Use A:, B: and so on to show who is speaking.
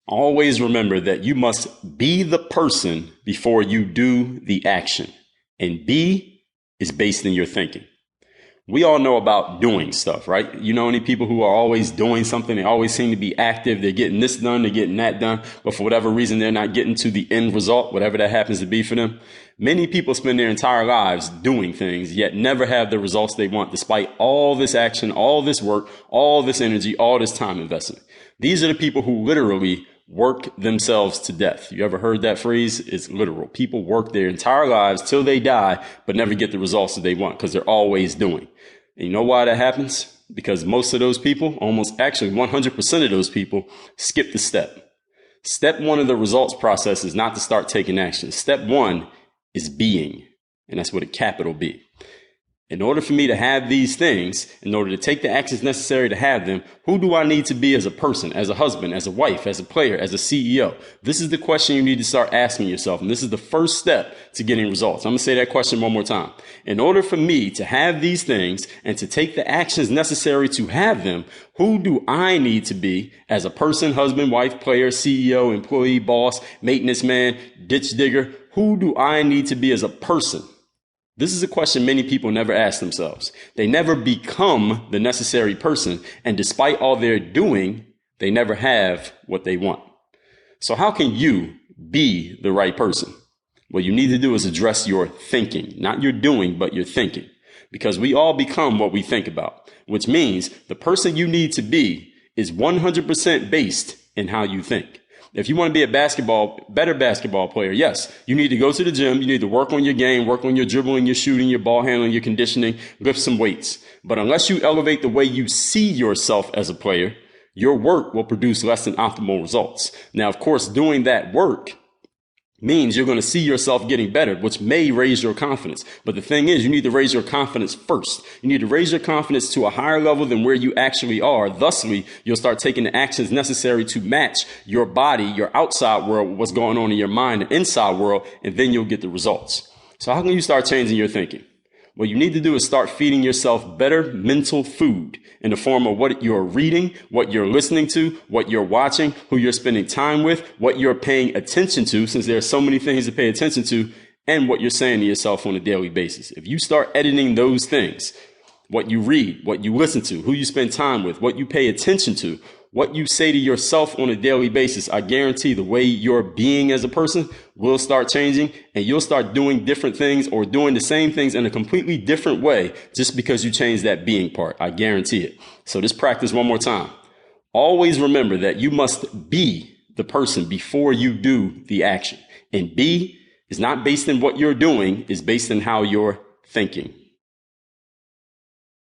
A: Always remember that you must be the person before you do the action. And be is based in your thinking. We all know about doing stuff, right? You know any people who are always doing something? They always seem to be active. They're getting this done. They're getting that done. But for whatever reason, they're not getting to the end result, whatever that happens to be for them. Many people spend their entire lives doing things, yet never have the results they want, despite all this action, all this work, all this energy, all this time investment. These are the people who literally work themselves to death. You ever heard that phrase? It's literal. People work their entire lives till they die, but never get the results that they want because they're always doing. And you know why that happens? Because most of those people, almost actually 100% of those people, skip the step. Step one of the results process is not to start taking action. Step one is being, and that's with a capital B. In order for me to have these things, in order to take the actions necessary to have them, who do I need to be as a person, as a husband, as a wife, as a player, as a CEO? This is the question you need to start asking yourself. And this is the first step to getting results. I'm going to say that question one more time. In order for me to have these things and to take the actions necessary to have them, who do I need to be as a person, husband, wife, player, CEO, employee, boss, maintenance man, ditch digger? Who do I need to be as a person? This is a question many people never ask themselves. They never become the necessary person, and despite all they're doing, they never have what they want. So how can you be the right person? What you need to do is address your thinking, not your doing, but your thinking, because we all become what we think about, which means the person you need to be is 100% based in how you think. If you want to be a better basketball player, yes, you need to go to the gym. You need to work on your game, work on your dribbling, your shooting, your ball handling, your conditioning, lift some weights. But unless you elevate the way you see yourself as a player, your work will produce less than optimal results. Now, of course, doing that work means you're going to see yourself getting better, which may raise your confidence. But the thing is, you need to raise your confidence first. You need to raise your confidence to a higher level than where you actually are. Thusly, you'll start taking the actions necessary to match your body, your outside world, what's going on in your mind, the inside world, and then you'll get the results. So how can you start changing your thinking? What you need to do is start feeding yourself better mental food in the form of what you're reading, what you're listening to, what you're watching, who you're spending time with, what you're paying attention to, since there are so many things to pay attention to, and what you're saying to yourself on a daily basis. If you start editing those things, what you read, what you listen to, who you spend time with, what you pay attention to, what you say to yourself on a daily basis, I guarantee the way you're being as a person will start changing, and you'll start doing different things or doing the same things in a completely different way just because you changed that being part. I guarantee it. So just practice one more time. Always remember that you must be the person before you do the action. And be is not based on what you're doing, it's based on how you're thinking.